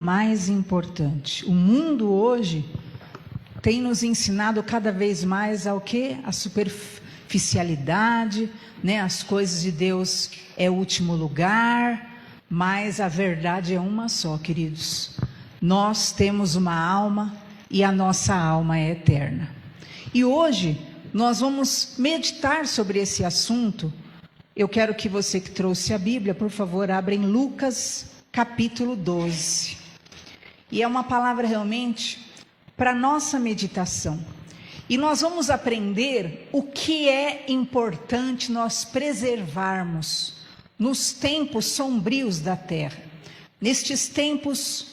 mais importante. O mundo hoje tem nos ensinado cada vez mais ao quê? A superficialidade, né? As coisas de Deus é o último lugar, mas a verdade é uma só, queridos. Nós temos uma alma e a nossa alma é eterna. E hoje nós vamos meditar sobre esse assunto. Eu quero que você que trouxe a Bíblia, por favor, abra em Lucas capítulo 12. E é uma palavra realmente para nossa meditação. E nós vamos aprender o que é importante nós preservarmos nos tempos sombrios da terra. Nestes tempos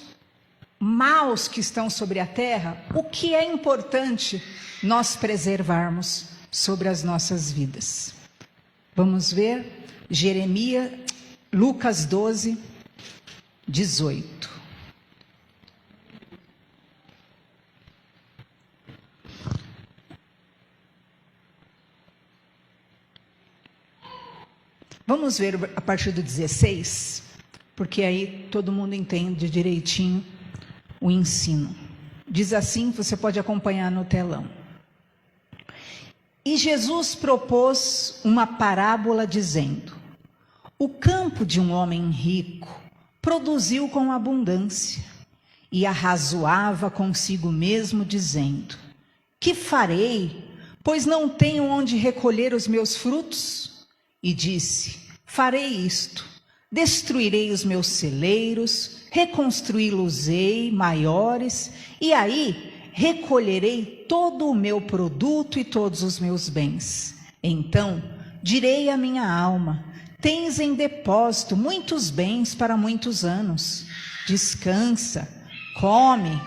maus que estão sobre a terra, o que é importante nós preservarmos sobre as nossas vidas. Vamos ver Lucas 12, 18. Vamos ver a partir do 16, porque aí todo mundo entende direitinho o ensino. Diz assim, você pode acompanhar no telão. E Jesus propôs uma parábola dizendo: o campo de um homem rico produziu com abundância, e arrazoava consigo mesmo, dizendo: que farei, pois não tenho onde recolher os meus frutos? E disse: farei isto, destruirei os meus celeiros, reconstruí-los-ei maiores, e aí recolherei todo o meu produto e todos os meus bens. Então direi à minha alma: tens em depósito muitos bens para muitos anos. Descansa, come,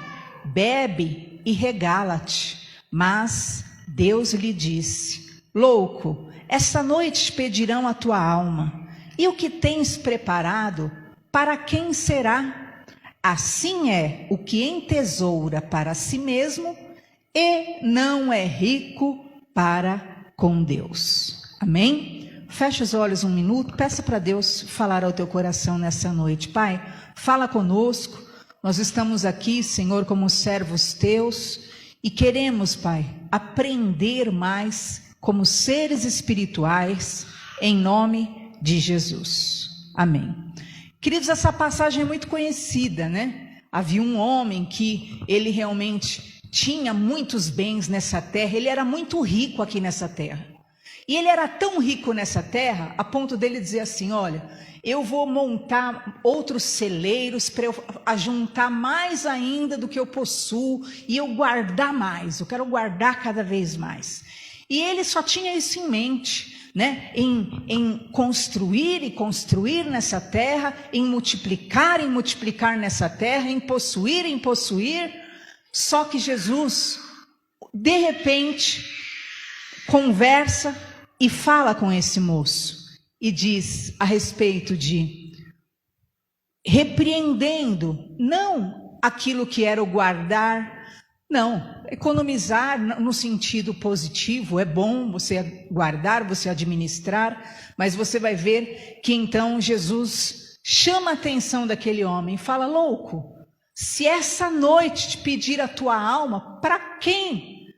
bebe e regala-te. Mas Deus lhe disse: louco, esta noite te pedirão a tua alma, e o que tens preparado, para quem será? Assim é o que entesoura para si mesmo e não é rico para com Deus. Amém? Fecha os olhos um minuto, peça para Deus falar ao teu coração nessa noite. Pai, fala conosco, nós estamos aqui, Senhor, como servos teus, e queremos, Pai, aprender mais como seres espirituais, em nome de Jesus. Amém. Queridos, essa passagem é muito conhecida, né? Havia um homem que ele realmente tinha muitos bens nessa terra, ele era muito rico aqui nessa terra. E ele era tão rico nessa terra, a ponto dele dizer assim: olha, eu vou montar outros celeiros para eu ajuntar mais ainda do que eu possuo e eu guardar mais, eu quero guardar cada vez mais. E ele só tinha isso em mente, né? Em construir e construir nessa terra, em multiplicar nessa terra, em possuir. Só que Jesus, de repente, conversa e fala com esse moço e diz a respeito de repreendendo, não aquilo que era o guardar. Não, economizar no sentido positivo, é bom você guardar, você administrar, mas você vai ver que então Jesus chama a atenção daquele homem e fala: louco, se essa noite te pedir a tua alma, para quem?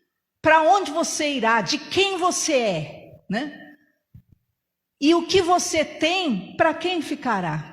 Para onde você irá? De quem você é? Né? E o que você tem, para quem ficará?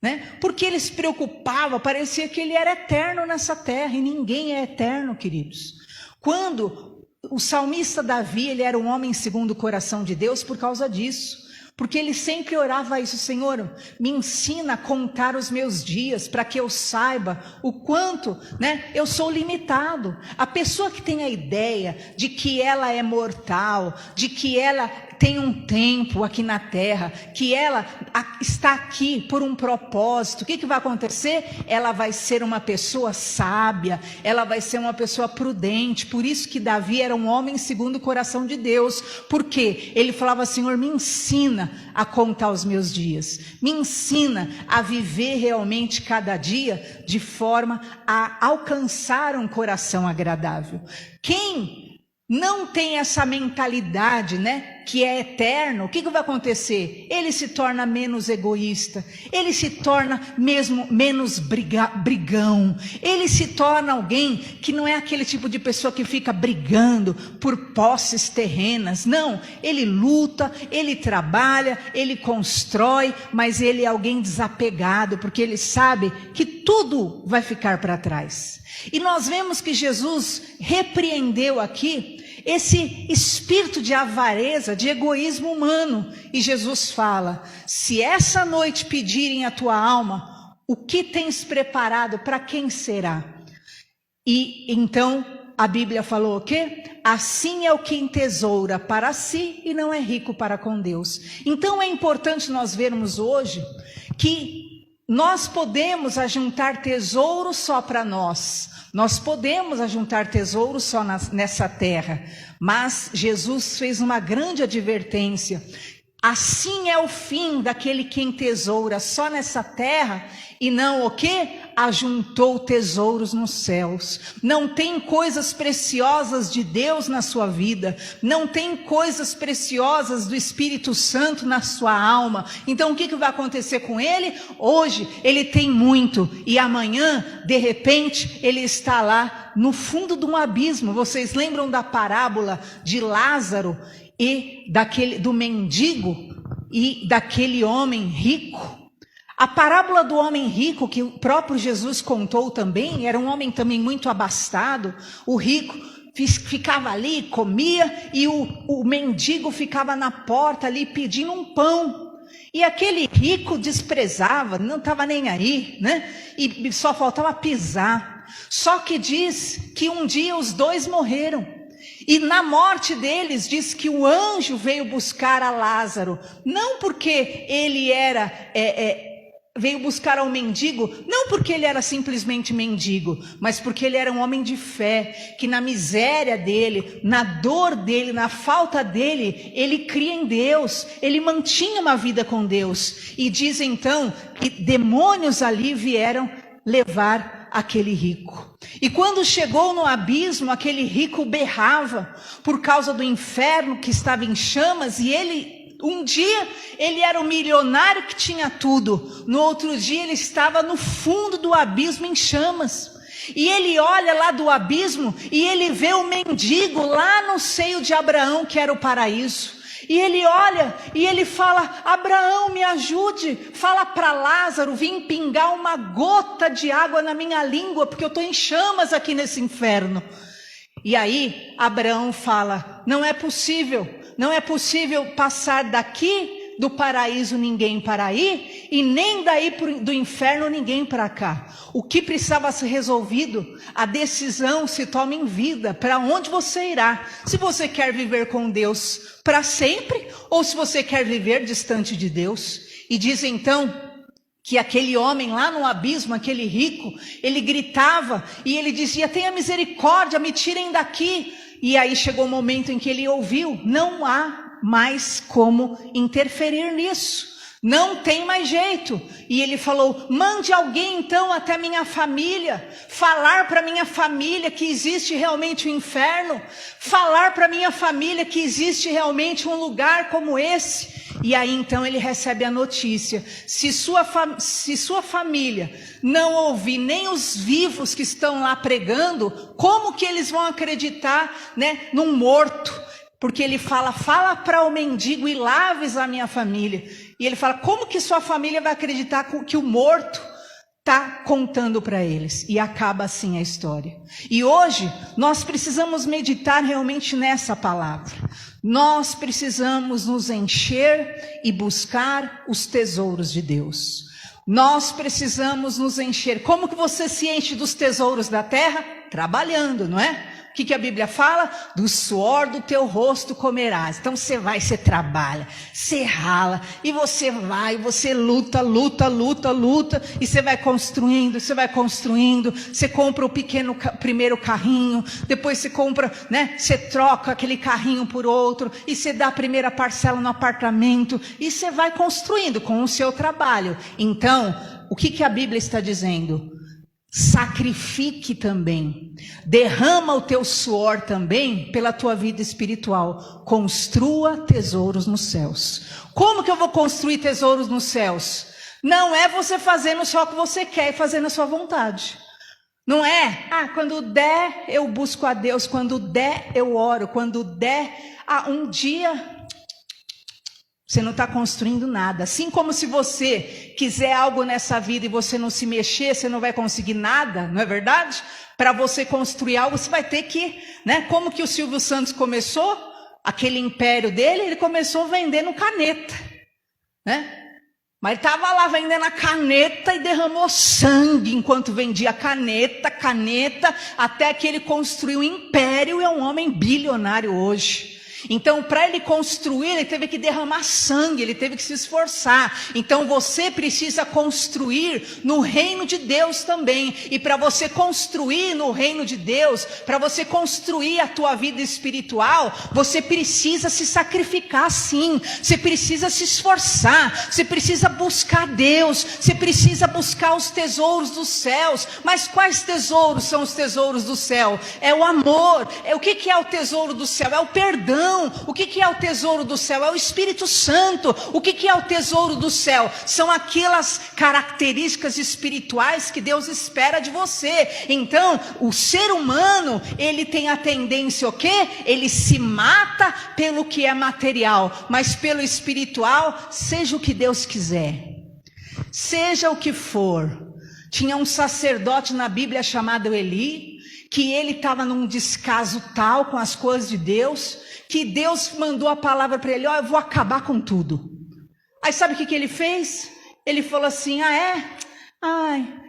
Né? Porque ele se preocupava, parecia que ele era eterno nessa terra, e ninguém é eterno, queridos. Quando o salmista Davi, ele era um homem segundo o coração de Deus por causa disso, porque ele sempre orava isso: Senhor, me ensina a contar os meus dias, para que eu saiba o quanto, né, eu sou limitado. A pessoa que tem a ideia de que ela é mortal, de que ela tem um tempo aqui na terra, que ela está aqui por um propósito, o que vai acontecer? Ela vai ser uma pessoa sábia, ela vai ser uma pessoa prudente. Por isso que Davi era um homem segundo o coração de Deus, porque ele falava: Senhor, me ensina a contar os meus dias, me ensina a viver realmente cada dia de forma a alcançar um coração agradável. Quem não tem essa mentalidade, né, que é eterno, o que vai acontecer? Ele se torna menos egoísta, ele se torna mesmo menos brigão, ele se torna alguém que não é aquele tipo de pessoa que fica brigando por posses terrenas. Não, ele luta, ele trabalha, ele constrói, mas ele é alguém desapegado, porque ele sabe que tudo vai ficar para trás. E nós vemos que Jesus repreendeu aqui esse espírito de avareza, de egoísmo humano. E Jesus fala: se essa noite pedirem a tua alma, o que tens preparado, para quem será? E então a Bíblia falou o quê? Assim é o que entesoura para si e não é rico para com Deus. Então é importante nós vermos hoje que nós podemos ajuntar tesouros só para nós. Nós podemos ajuntar tesouros só nessa terra, mas Jesus fez uma grande advertência. Assim é o fim daquele que entesoura só nessa terra e não o quê? Ajuntou tesouros nos céus. Não tem coisas preciosas de Deus na sua vida, não tem coisas preciosas do Espírito Santo na sua alma. Então o que vai acontecer com ele? Hoje ele tem muito e amanhã, de repente, ele está lá no fundo de um abismo. Vocês lembram da parábola de Lázaro e do mendigo e daquele homem rico? A parábola do homem rico, que o próprio Jesus contou também, era um homem também muito abastado. O rico ficava ali, comia, e o mendigo ficava na porta ali pedindo um pão. E aquele rico desprezava, não estava nem aí, né? E só faltava pisar. Só que diz que um dia os dois morreram. E na morte deles diz que o anjo veio buscar a Lázaro. Não porque ele era... veio buscar ao mendigo, não porque ele era simplesmente mendigo, mas porque ele era um homem de fé, que na miséria dele, na dor dele, na falta dele, ele cria em Deus, ele mantinha uma vida com Deus. E diz então que demônios ali vieram levar aquele rico. E quando chegou no abismo, aquele rico berrava por causa do inferno que estava em chamas, e um dia ele era um milionário que tinha tudo, no outro dia ele estava no fundo do abismo em chamas. E ele olha lá do abismo e ele vê o mendigo lá no seio de Abraão, que era o paraíso. E ele olha e ele fala: Abraão, me ajude, fala para Lázaro vir pingar uma gota de água na minha língua, porque eu estou em chamas aqui nesse inferno. E aí Abraão fala: não é possível passar daqui do paraíso ninguém para aí, e nem daí do inferno ninguém para cá. O que precisava ser resolvido, a decisão se toma em vida, para onde você irá. Se você quer viver com Deus para sempre, ou se você quer viver distante de Deus. E diz então que aquele homem lá no abismo, aquele rico, ele gritava e ele dizia: tenha misericórdia, me tirem daqui. E aí chegou o momento em que ele ouviu: não há mais como interferir nisso, não tem mais jeito. E ele falou: mande alguém então até minha família, falar para minha família que existe realmente o inferno, falar para minha família que existe realmente um lugar como esse. E aí então ele recebe a notícia: se sua família não ouvir nem os vivos que estão lá pregando, como que eles vão acreditar, né, num morto? Porque ele fala para o mendigo e laves a minha família. E ele fala: como que sua família vai acreditar que o morto está contando para eles? E acaba assim a história. E hoje nós precisamos meditar realmente nessa palavra. Nós precisamos nos encher e buscar os tesouros de Deus. Nós precisamos nos encher. Como que você se enche dos tesouros da terra? Trabalhando, não é? O que a Bíblia fala? Do suor do teu rosto comerás. Então você vai, você trabalha, você rala, e você vai, você luta, e você vai construindo, você compra o primeiro carrinho, depois você compra, né, você troca aquele carrinho por outro, e você dá a primeira parcela no apartamento, e você vai construindo com o seu trabalho. Então, o que a Bíblia está dizendo? sacrifique também, derrama o teu suor também pela tua vida espiritual, construa tesouros nos céus. Como que eu vou construir tesouros nos céus? Não é você fazendo só o que você quer e fazendo a sua vontade. Não é, quando der eu busco a Deus, quando der eu oro, quando der, um dia... Você não está construindo nada. Assim como se você quiser algo nessa vida e você não se mexer, você não vai conseguir nada, não é verdade? Para você construir algo, você vai ter que, né? Como que o Silvio Santos começou? Aquele império dele, ele começou vendendo caneta, né? Mas ele estava lá vendendo a caneta e derramou sangue enquanto vendia caneta, até que ele construiu um império e é um homem bilionário hoje. Então, para ele construir, ele teve que derramar sangue, ele teve que se esforçar. Então, você precisa construir no reino de Deus também. E para você construir no reino de Deus, para você construir a tua vida espiritual, você precisa se sacrificar sim. Você precisa se esforçar, você precisa buscar Deus, você precisa buscar os tesouros dos céus. Mas quais tesouros são os tesouros do céu? É o amor. O que é o tesouro do céu? É o perdão. O que é o tesouro do céu? É o Espírito Santo. O que é o tesouro do céu? São aquelas características espirituais que Deus espera de você. Então, o ser humano, ele tem a tendência o quê? Ele se mata pelo que é material, mas pelo espiritual, seja o que Deus quiser. Seja o que for. Tinha um sacerdote na Bíblia chamado Eli, que ele estava num descaso tal com as coisas de Deus, que Deus mandou a palavra para ele, eu vou acabar com tudo. Aí sabe o que ele fez? Ele falou assim,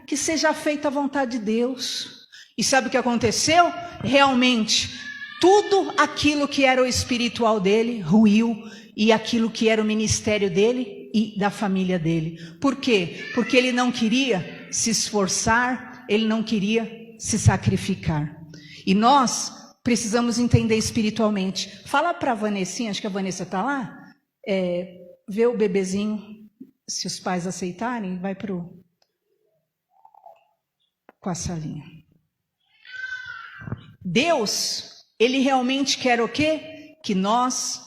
que seja feita a vontade de Deus. E sabe o que aconteceu? Realmente, tudo aquilo que era o espiritual dele ruiu, e aquilo que era o ministério dele e da família dele. Por quê? Porque ele não queria se esforçar, ele não queria se sacrificar. E nós precisamos entender espiritualmente. Fala para a Vanessinha, acho que a Vanessa está lá, vê o bebezinho, se os pais aceitarem, vai com a salinha. Deus, Ele realmente quer o quê? Que nós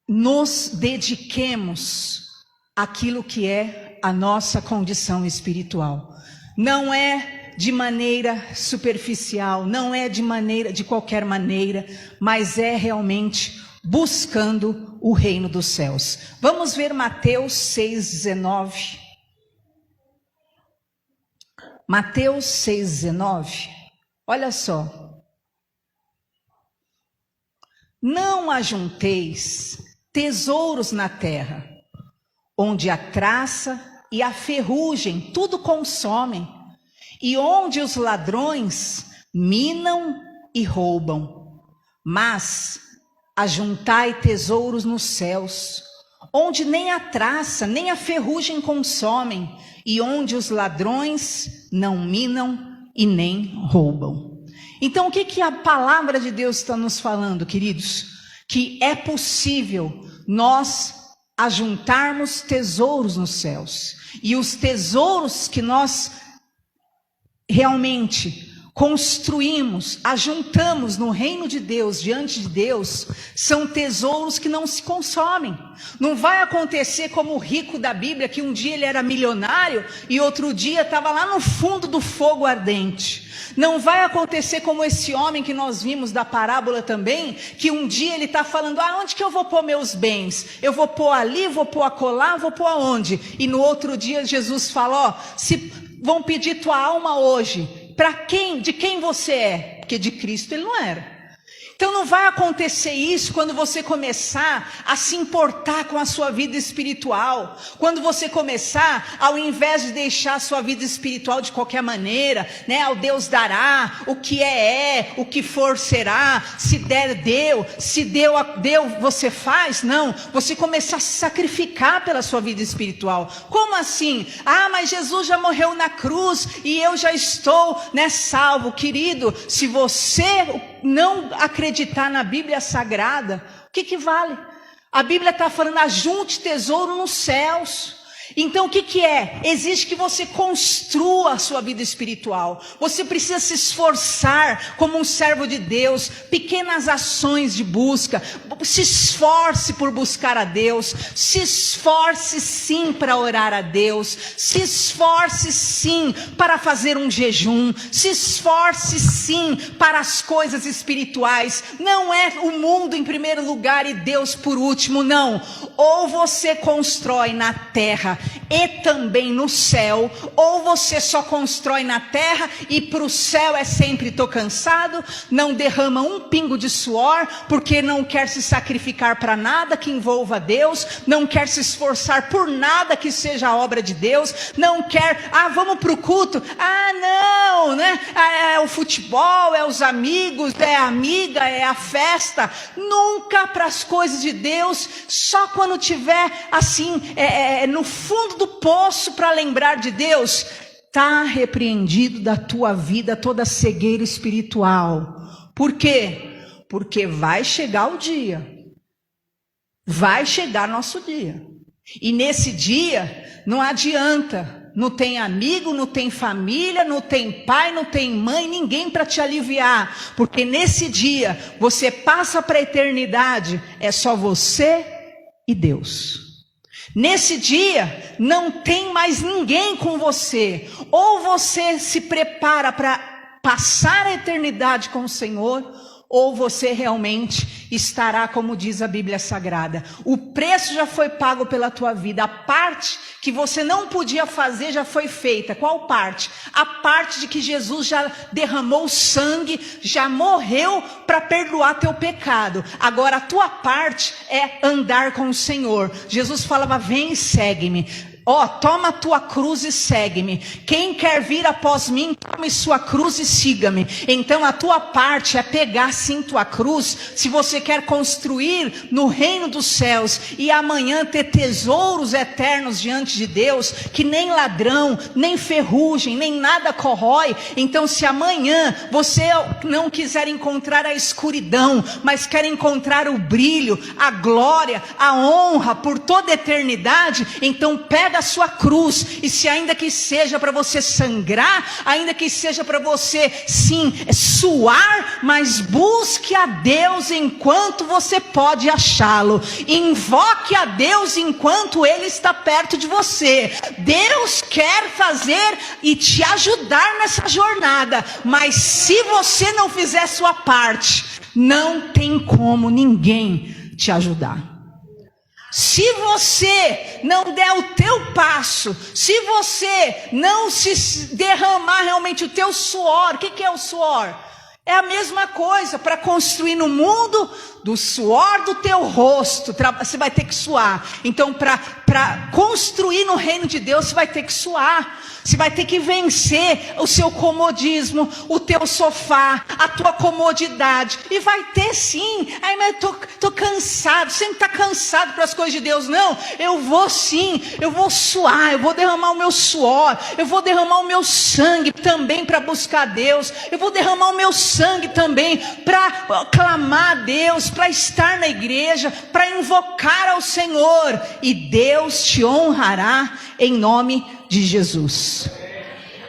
nos dediquemos àquilo que é a nossa condição espiritual. Não é de maneira superficial, não é de qualquer maneira, mas é realmente buscando o reino dos céus. Vamos ver Mateus 6,19. Mateus 6,19. Olha só. Não ajunteis tesouros na terra, onde a traça e a ferrugem tudo consomem, e onde os ladrões minam e roubam. Mas ajuntai tesouros nos céus, onde nem a traça nem a ferrugem consomem, e onde os ladrões não minam e nem roubam. Então o que a palavra de Deus está nos falando, queridos? Que é possível nós ajuntarmos tesouros nos céus. E os tesouros que nós realmente construímos, ajuntamos no reino de Deus, diante de Deus, são tesouros que não se consomem. Não vai acontecer como o rico da Bíblia, que um dia ele era milionário e outro dia estava lá no fundo do fogo ardente. Não vai acontecer como esse homem que nós vimos da parábola também, que um dia ele está falando, onde que eu vou pôr meus bens? Eu vou pôr ali, vou pôr acolá, vou pôr aonde? E no outro dia Jesus fala, se vão pedir tua alma hoje, para quem? De quem você é? Porque de Cristo ele não era. Então não vai acontecer isso quando você começar a se importar com a sua vida espiritual. Quando você começar, ao invés de deixar a sua vida espiritual de qualquer maneira, né? Ao Deus dará, o que é, o que for será, se der deu, se deu você faz. Não, você começar a se sacrificar pela sua vida espiritual. Como assim? Mas Jesus já morreu na cruz e eu já estou, né, salvo. Querido, se você não acreditar na Bíblia Sagrada, o que vale? A Bíblia está falando, ajunte tesouro nos céus. Então o que é? Exige que você construa a sua vida espiritual. Você precisa se esforçar como um servo de Deus, pequenas ações de busca. Se esforce por buscar a Deus, se esforce sim para orar a Deus, se esforce sim para fazer um jejum, se esforce sim para as coisas espirituais. Não é o mundo em primeiro lugar e Deus por último, não. Ou você constrói na terra e também no céu, ou você só constrói na terra e para o céu é sempre tô cansado, não derrama um pingo de suor, porque não quer se sacrificar para nada que envolva Deus, não quer se esforçar por nada que seja a obra de Deus, não quer, vamos para o culto, não, né? É o futebol, é os amigos, é a amiga, é a festa, nunca para as coisas de Deus, só quando tiver assim, no fundo do poço para lembrar de Deus. Está repreendido da tua vida toda cegueira espiritual. Por quê? Porque vai chegar o dia. Vai chegar nosso dia. E nesse dia, não adianta. Não tem amigo, não tem família, não tem pai, não tem mãe, ninguém para te aliviar. Porque nesse dia, você passa para a eternidade. É só você e Deus. Nesse dia, não tem mais ninguém com você. Ou você se prepara para passar a eternidade com o Senhor, ou você realmente estará, como diz a Bíblia Sagrada. O preço já foi pago pela tua vida. A parte que você não podia fazer já foi feita. Qual parte? A parte de que Jesus já derramou sangue, já morreu para perdoar teu pecado. Agora a tua parte é andar com o Senhor. Jesus falava: vem e segue-me. Toma a tua cruz e segue-me. Quem quer vir após mim, tome sua cruz e siga-me. Então a tua parte é pegar sim tua cruz, se você quer construir no reino dos céus, e amanhã ter tesouros eternos diante de Deus, que nem ladrão, nem ferrugem, nem nada corrói. Então se amanhã você não quiser encontrar a escuridão, mas quer encontrar o brilho, a glória, a honra por toda a eternidade, então pega a sua cruz, e se ainda que seja para você sangrar, ainda que seja para você sim suar, mas busque a Deus enquanto você pode achá-lo, invoque a Deus enquanto Ele está perto de você. Deus quer fazer e te ajudar nessa jornada, mas se você não fizer sua parte, não tem como ninguém te ajudar. Se você não der o teu passo, se você não se derramar realmente o teu suor, o que é o suor? É a mesma coisa, para construir no mundo, do suor do teu rosto, você vai ter que suar. Então para construir no reino de Deus, você vai ter que suar. Você vai ter que vencer o seu comodismo, o teu sofá, a tua comodidade. E vai ter sim. Mas eu tô cansado. Você não está cansado para as coisas de Deus, não. Eu vou sim. Eu vou suar. Eu vou derramar o meu suor. Eu vou derramar o meu sangue também para buscar Deus. Eu vou derramar o meu sangue também para clamar a Deus, para estar na igreja, para invocar ao Senhor. E Deus te honrará em nome de Jesus.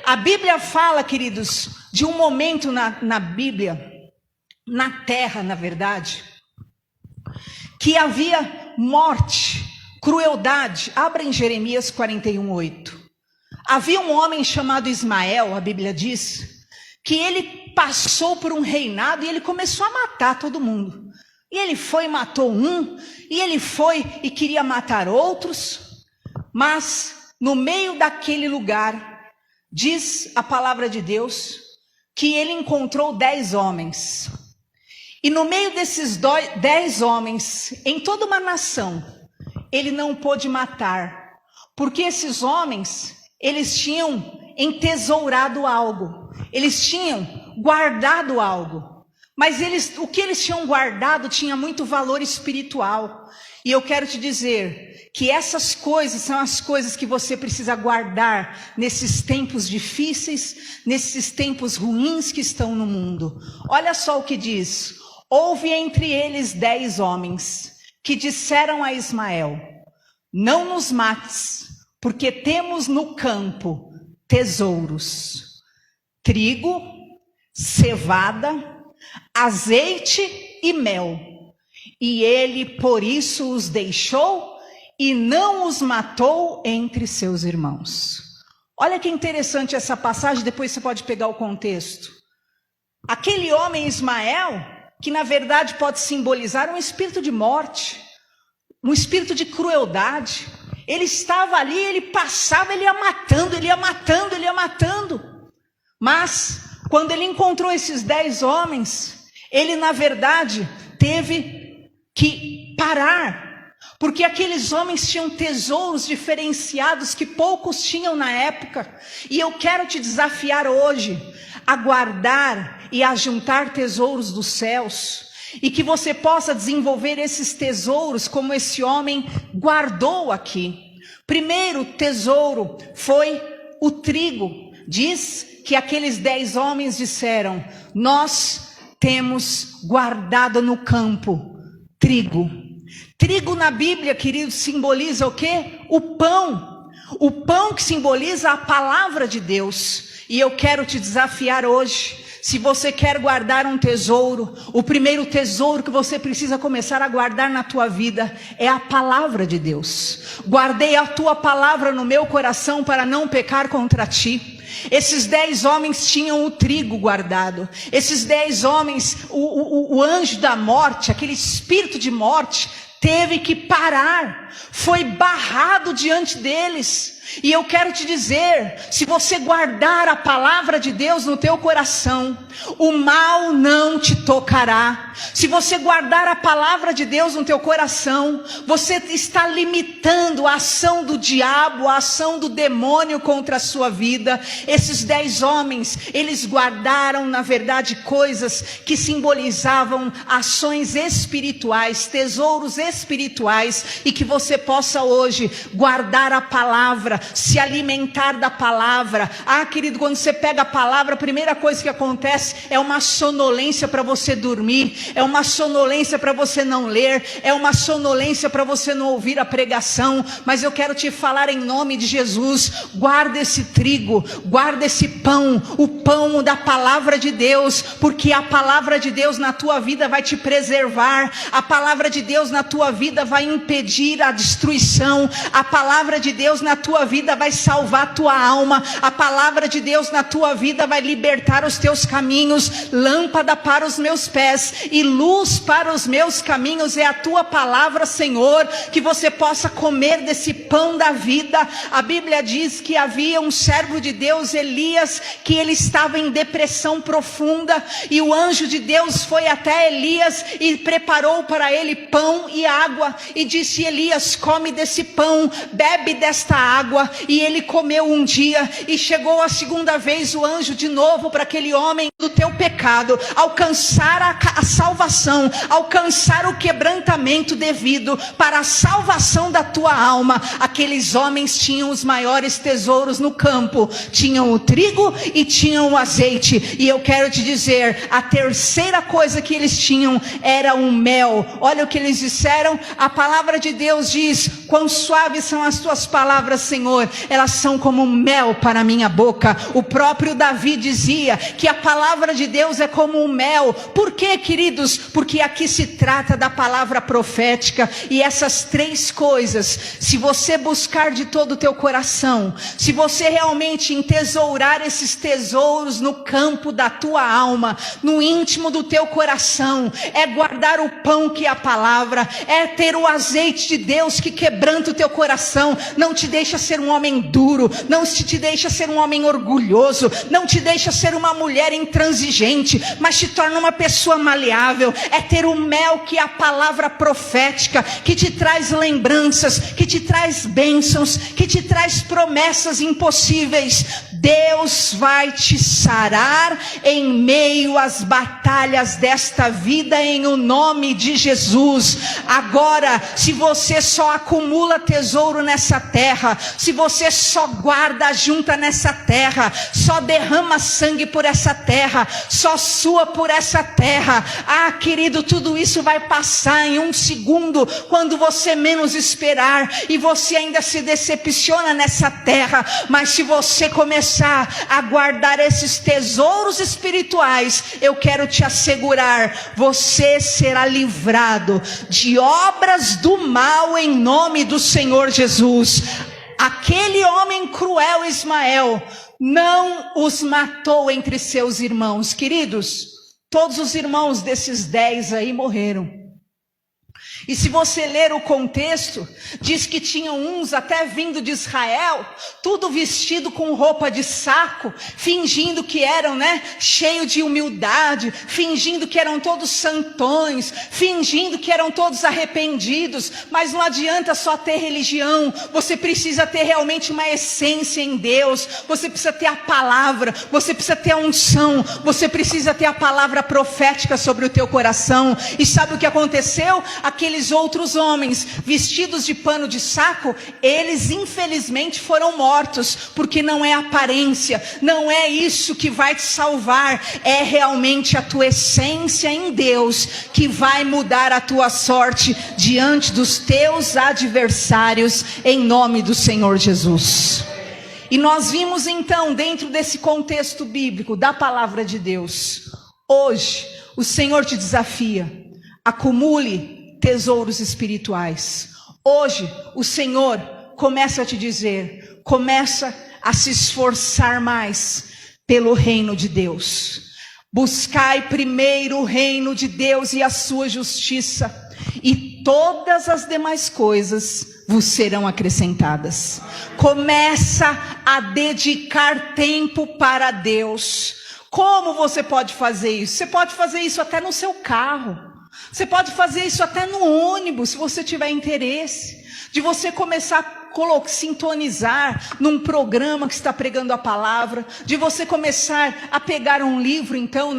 A Bíblia fala, queridos, de um momento na Bíblia, na terra, na verdade, que havia morte, crueldade. Abra em Jeremias 41:8. Havia um homem chamado Ismael, a Bíblia diz, que ele passou por um reinado e ele começou a matar todo mundo. E ele foi e matou um, e ele foi e queria matar outros, mas no meio daquele lugar, diz a palavra de Deus, que ele encontrou 10 homens. E no meio desses 10 homens, em toda uma nação, ele não pôde matar. Porque esses homens, eles tinham entesourado algo. Eles tinham guardado algo. Mas o que eles tinham guardado tinha muito valor espiritual. E eu quero te dizer que essas coisas são as coisas que você precisa guardar nesses tempos difíceis, nesses tempos ruins que estão no mundo. Olha só o que diz: houve entre eles 10 homens que disseram a Ismael: não nos mates, porque temos no campo tesouros, trigo, cevada, azeite e mel. E ele por isso os deixou e não os matou entre seus irmãos. Olha que interessante essa passagem, depois você pode pegar o contexto. Aquele homem Ismael, que na verdade pode simbolizar um espírito de morte, um espírito de crueldade. Ele estava ali, ele passava, ele ia matando, ele ia matando, ele ia matando. Mas, quando ele encontrou esses 10 homens, ele na verdade teve que parar. Porque aqueles homens tinham tesouros diferenciados que poucos tinham na época. E eu quero te desafiar hoje a guardar e a juntar tesouros dos céus. E que você possa desenvolver esses tesouros como esse homem guardou aqui. Primeiro tesouro foi o trigo. Diz que aqueles 10 homens disseram: nós temos guardado no campo trigo. Trigo na Bíblia, queridos, simboliza o quê? O pão. O pão que simboliza a palavra de Deus. E eu quero te desafiar hoje. Se você quer guardar um tesouro, o primeiro tesouro que você precisa começar a guardar na tua vida é a palavra de Deus. Guardei a tua palavra no meu coração para não pecar contra ti. Esses 10 homens tinham o trigo guardado. Esses 10 homens, o anjo da morte, aquele espírito de morte, teve que parar, foi barrado diante deles. E eu quero te dizer, se você guardar a palavra de Deus no teu coração, o mal não te tocará. Se você guardar a palavra de Deus no teu coração, você está limitando a ação do diabo, a ação do demônio contra a sua vida. Esses 10 homens, eles guardaram na verdade coisas que simbolizavam ações espirituais, tesouros espirituais, e que você possa hoje guardar a palavra, se alimentar da palavra. Ah, querido, quando você pega a palavra, a primeira coisa que acontece é uma sonolência para você dormir, é uma sonolência para você não ler, é uma sonolência para você não ouvir a pregação. Mas eu quero te falar em nome de Jesus: guarda esse trigo, guarda esse pão, o pão da palavra de Deus, porque a palavra de Deus na tua vida vai te preservar, a palavra de Deus na tua vida vai impedir a destruição, a palavra de Deus na tua vida vai salvar a tua alma, a palavra de Deus na tua vida vai libertar os teus caminhos. Lâmpada para os meus pés e luz para os meus caminhos é a tua palavra, Senhor. Que você possa comer desse pão da vida. A Bíblia diz que havia um servo de Deus, Elias, que ele estava em depressão profunda, e o anjo de Deus foi até Elias e preparou para ele pão e água, e disse: Elias, come desse pão, bebe desta água. E ele comeu um dia, e chegou a segunda vez o anjo de novo para aquele homem do teu pecado, alcançar a salvação, alcançar o quebrantamento devido para a salvação da tua alma. Aqueles homens tinham os maiores tesouros no campo, tinham o trigo e tinham o azeite. E eu quero te dizer, a terceira coisa que eles tinham era o mel. Olha o que eles disseram. A palavra de Deus diz: quão suaves são as tuas palavras, Senhor, elas são como mel para a minha boca. O próprio Davi dizia que a palavra de Deus é como um mel. Por quê, queridos? Porque aqui se trata da palavra profética. E essas 3 coisas, se você buscar de todo o teu coração, se você realmente entesourar esses tesouros no campo da tua alma, no íntimo do teu coração, é guardar o pão que é a palavra, é ter o azeite de Deus que quebranta o teu coração, não te deixa ser um homem duro, não te deixa ser um homem orgulhoso, não te deixa ser uma mulher intransigente, mas te torna uma pessoa maleável. É ter o mel que é a palavra profética, que te traz lembranças, que te traz bênçãos, que te traz promessas impossíveis. Deus vai te sarar em meio às batalhas desta vida, em o nome de Jesus. Agora, se você só acumula tesouro nessa terra, se você só guarda, junta nessa terra, só derrama sangue por essa terra, só sua por essa terra, querido, tudo isso vai passar em um segundo, quando você menos esperar, e você ainda se decepciona nessa terra. Mas se você começar a guardar esses tesouros espirituais, eu quero te assegurar, você será livrado de obras do mal em nome do Senhor Jesus. Aquele homem cruel, Ismael, não os matou entre seus irmãos. Queridos, todos os irmãos desses 10 aí morreram. E se você ler o contexto, diz que tinham uns até vindo de Israel, tudo vestido com roupa de saco, fingindo que eram, cheio de humildade, fingindo que eram todos santões, fingindo que eram todos arrependidos. Mas não adianta só ter religião, você precisa ter realmente uma essência em Deus, você precisa ter a palavra, você precisa ter a unção, você precisa ter a palavra profética sobre o teu coração. E sabe o que aconteceu? Aqueles outros homens vestidos de pano de saco, eles infelizmente foram mortos, porque não é aparência, não é isso que vai te salvar, é realmente a tua essência em Deus que vai mudar a tua sorte diante dos teus adversários, em nome do Senhor Jesus. E nós vimos então, dentro desse contexto bíblico da palavra de Deus, hoje o Senhor te desafia: acumule tesouros espirituais. Hoje o Senhor começa a te dizer, começa a se esforçar mais pelo reino de Deus. Buscai primeiro o reino de Deus e a sua justiça, e todas as demais coisas vos serão acrescentadas. Começa a dedicar tempo para Deus. Como você pode fazer isso? Você pode fazer isso até no seu carro. Você pode fazer isso até no ônibus, se você tiver interesse, de você começar a sintonizar num programa que está pregando a palavra, de você começar a pegar um livro então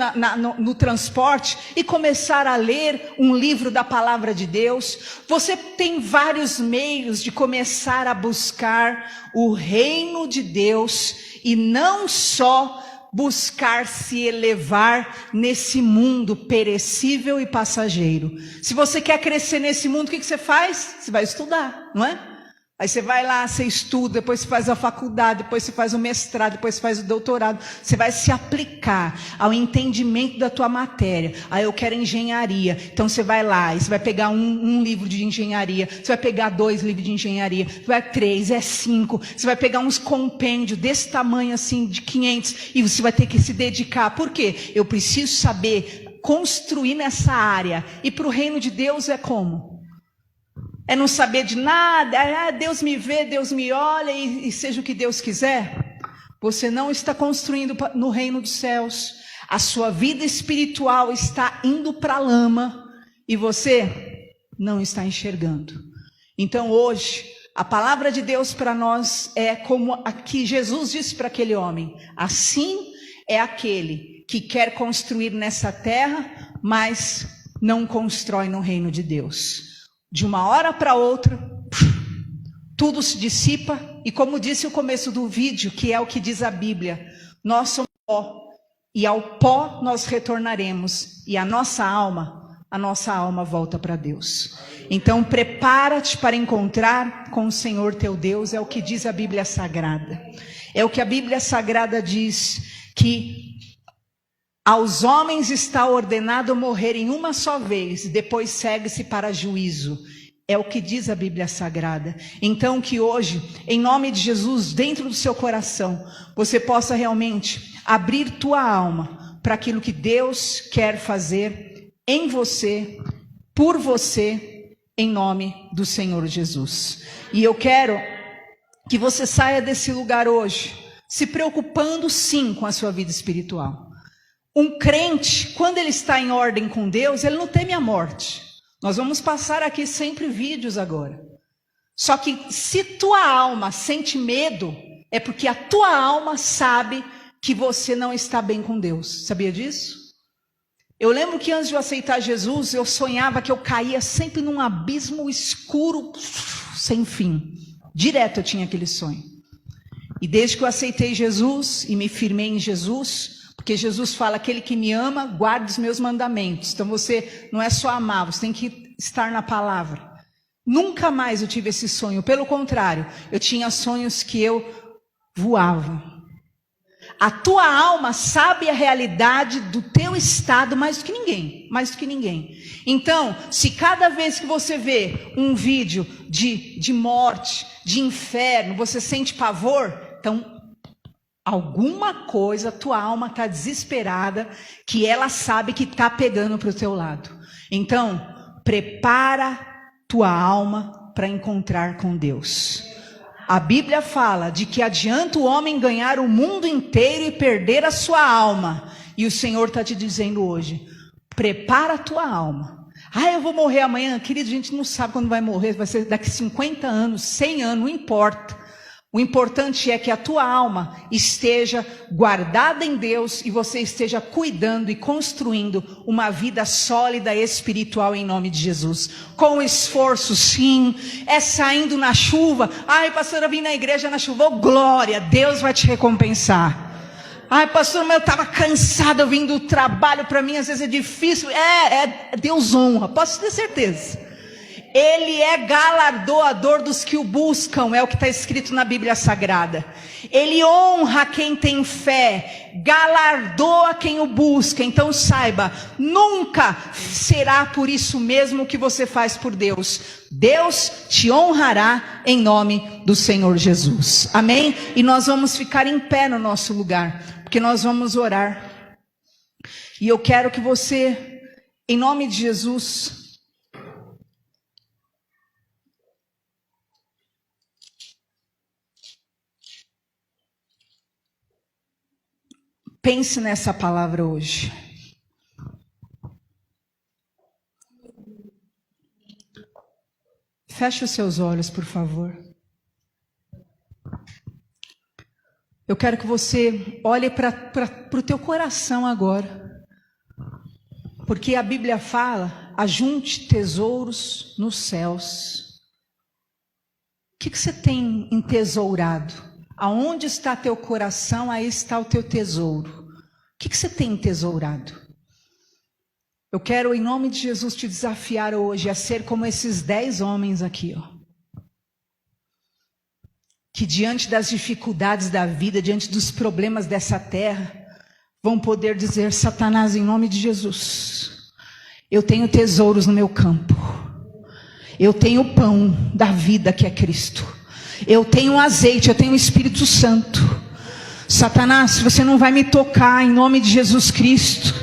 no transporte e começar a ler um livro da palavra de Deus. Você tem vários meios de começar a buscar o reino de Deus, e não só buscar se elevar nesse mundo perecível e passageiro. Se você quer crescer nesse mundo, o que você faz? Você vai estudar, não é? Aí você vai lá, você estuda, depois você faz a faculdade, depois você faz o mestrado, depois você faz o doutorado. Você vai se aplicar ao entendimento da tua matéria. Aí eu quero engenharia. Então você vai lá e você vai pegar um livro de engenharia. Você vai pegar 2 livros de engenharia. Você vai 3, 5. Você vai pegar uns compêndios desse tamanho assim, de 500. E você vai ter que se dedicar. Por quê? Eu preciso saber construir nessa área. E para o reino de Deus é como? É não saber de nada, Deus me vê, Deus me olha e seja o que Deus quiser. Você não está construindo no reino dos céus. A sua vida espiritual está indo para a lama e você não está enxergando. Então hoje, a palavra de Deus para nós é como aqui Jesus disse para aquele homem: assim é aquele que quer construir nessa terra, mas não constrói no reino de Deus. De uma hora para outra, tudo se dissipa, e como disse o começo do vídeo, que é o que diz a Bíblia, nós somos pó, e ao pó nós retornaremos, e a nossa alma volta para Deus. Então prepara-te para encontrar com o Senhor teu Deus, é o que diz a Bíblia Sagrada. É o que a Bíblia Sagrada diz, que aos homens está ordenado morrerem uma só vez, depois segue-se para juízo. É o que diz a Bíblia Sagrada. Então que hoje, em nome de Jesus, dentro do seu coração, você possa realmente abrir tua alma para aquilo que Deus quer fazer em você, por você, em nome do Senhor Jesus. E eu quero que você saia desse lugar hoje, se preocupando sim com a sua vida espiritual. Um crente, quando ele está em ordem com Deus, ele não teme a morte. Nós vamos passar aqui sempre vídeos agora. Só que se tua alma sente medo, é porque a tua alma sabe que você não está bem com Deus. Sabia disso? Eu lembro que antes de eu aceitar Jesus, eu sonhava que eu caía sempre num abismo escuro, sem fim. Direto eu tinha aquele sonho. E desde que eu aceitei Jesus e me firmei em Jesus, porque Jesus fala, aquele que me ama, guarda os meus mandamentos. Então você não é só amar, você tem que estar na palavra. Nunca mais eu tive esse sonho. Pelo contrário, eu tinha sonhos que eu voava. A tua alma sabe a realidade do teu estado mais do que ninguém, mais do que ninguém. Então, se cada vez que você vê um vídeo de morte, de inferno, você sente pavor, então alguma coisa, a tua alma está desesperada, que ela sabe que está pegando para o teu lado. Então, prepara tua alma para encontrar com Deus. A Bíblia fala de que adianta o homem ganhar o mundo inteiro e perder a sua alma. E o Senhor está te dizendo hoje, prepara a tua alma. Ah, eu vou morrer amanhã. Querido, a gente não sabe quando vai morrer, vai ser daqui 50 anos, 100 anos, não importa. O importante é que a tua alma esteja guardada em Deus e você esteja cuidando e construindo uma vida sólida espiritual em nome de Jesus. Com esforço, sim, é saindo na chuva. Ai, pastora, eu vim na igreja na chuva. Oh, glória, Deus vai te recompensar. Ai, pastor, mas eu estava cansado, eu vim do trabalho, para mim às vezes é difícil. Deus honra, posso ter certeza. Ele é galardoador dos que o buscam, é o que está escrito na Bíblia Sagrada. Ele honra quem tem fé, galardoa quem o busca. Então saiba, nunca será por isso mesmo que você faz por Deus. Deus te honrará em nome do Senhor Jesus. Amém? E nós vamos ficar em pé no nosso lugar, porque nós vamos orar. E eu quero que você, em nome de Jesus, pense nessa palavra hoje. Feche os seus olhos, por favor. Eu quero que você olhe para o teu coração agora. Porque a Bíblia fala, ajunte tesouros nos céus. O que você tem entesourado? Aonde está teu coração, aí está o teu tesouro. O que você tem entesourado? Eu quero, em nome de Jesus, te desafiar hoje a ser como esses 10 homens aqui, ó. Que diante das dificuldades da vida, diante dos problemas dessa terra, vão poder dizer, Satanás, em nome de Jesus, eu tenho tesouros no meu campo. Eu tenho o pão da vida que é Cristo. Eu tenho azeite, eu tenho o Espírito Santo. Satanás, você não vai me tocar em nome de Jesus Cristo,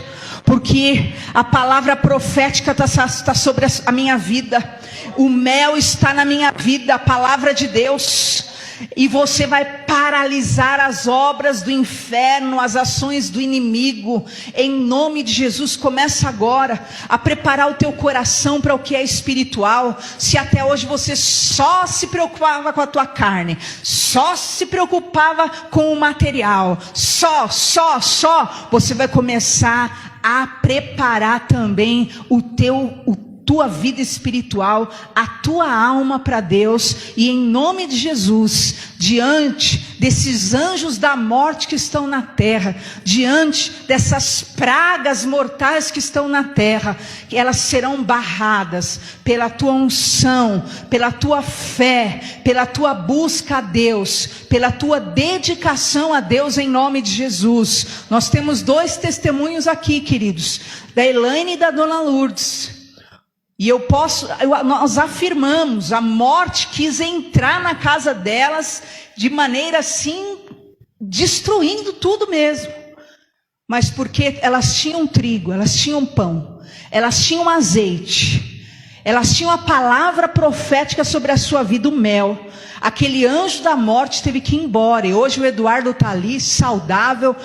porque a palavra profética está sobre a minha vida. O mel está na minha vida, a palavra de Deus. E você vai paralisar as obras do inferno, as ações do inimigo. Em nome de Jesus, começa agora a preparar o teu coração para o que é espiritual. Se até hoje você só se preocupava com a tua carne, só se preocupava com o material, só, você vai começar a preparar também tua vida espiritual, a tua alma para Deus. E em nome de Jesus, diante desses anjos da morte que estão na terra, diante dessas pragas mortais que estão na terra, que elas serão barradas pela tua unção, pela tua fé, pela tua busca a Deus, pela tua dedicação a Deus em nome de Jesus. Nós temos 2 testemunhos aqui, queridos, da Elaine e da Dona Lourdes. E nós afirmamos, a morte quis entrar na casa delas de maneira assim, destruindo tudo mesmo. Mas porque elas tinham trigo, elas tinham pão, elas tinham azeite, elas tinham a palavra profética sobre a sua vida, o mel. Aquele anjo da morte teve que ir embora. E hoje o Eduardo está ali, saudável,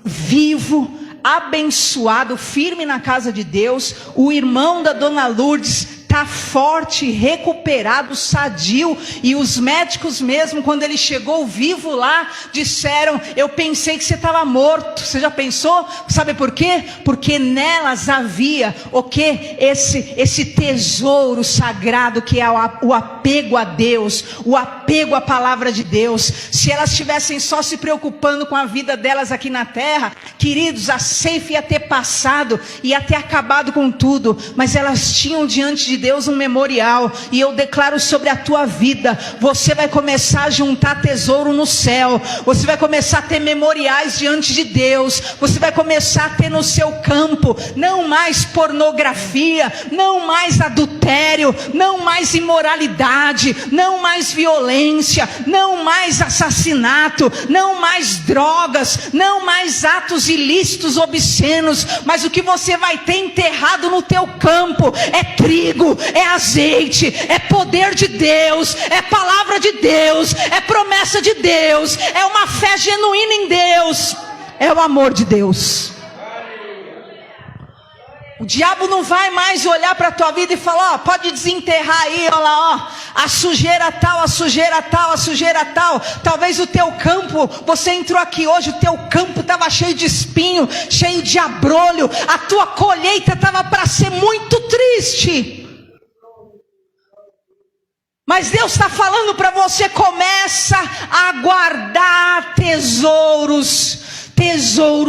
vivo, abençoado, firme na casa de Deus. O irmão da Dona Lourdes está forte, recuperado, sadio. E os médicos mesmo, quando ele chegou vivo lá, disseram: eu pensei que você estava morto. Você já pensou? Sabe por quê? Porque nelas havia o quê? Esse tesouro sagrado que é o apego a Deus, o apego à palavra de Deus. Se elas estivessem só se preocupando com a vida delas aqui na terra, queridos, a ceifa ia ter passado, ia ter acabado com tudo. Mas elas tinham diante de Deus um memorial. E eu declaro sobre a tua vida: você vai começar a juntar tesouro no céu. Você vai começar a ter memoriais diante de Deus. Você vai começar a ter no seu campo não mais pornografia, não mais adultério, não mais imoralidade, não mais violência, não mais assassinato, não mais drogas, não mais atos ilícitos, obscenos. Mas o que você vai ter enterrado no teu campo é trigo, é azeite, é poder de Deus, é palavra de Deus, é promessa de Deus, é uma fé genuína em Deus, é o amor de Deus. O diabo não vai mais olhar para a tua vida e falar: ó, pode desenterrar aí, olha lá, ó, a sujeira tal, a sujeira tal, a sujeira tal. Talvez o teu campo, você entrou aqui hoje, o teu campo estava cheio de espinho, cheio de abrolho, a tua colheita estava para ser muito triste. Mas Deus está falando para você: começa a guardar tesouros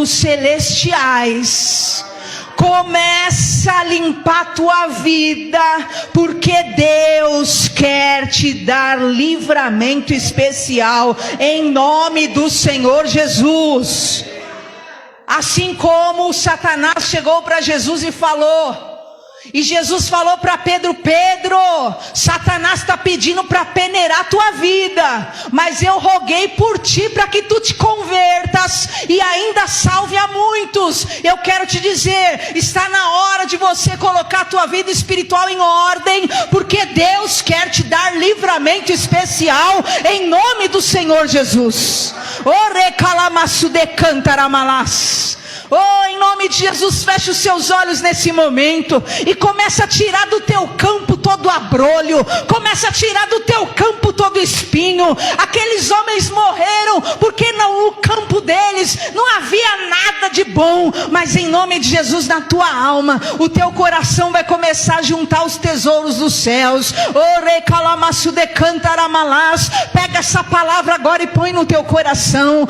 celestiais. Começa a limpar a tua vida, porque Deus quer te dar livramento especial, em nome do Senhor Jesus. Assim como Satanás chegou para Jesus e falou, e Jesus falou para Pedro: Pedro, Satanás está pedindo para peneirar a tua vida, mas eu roguei por ti para que tu te convertas e ainda salve a muitos. Eu quero te dizer, está na hora de você colocar a tua vida espiritual em ordem, porque Deus quer te dar livramento especial, em nome do Senhor Jesus. Oh, em nome de Jesus, feche os seus olhos nesse momento e começa a tirar do teu campo todo abrolho, começa a tirar do teu campo todo espinho. Aqueles homens morreram porque no campo deles não havia nada de bom, mas em nome de Jesus, na tua alma, o teu coração vai começar a juntar os tesouros dos céus. Pega essa palavra agora e põe no teu coração.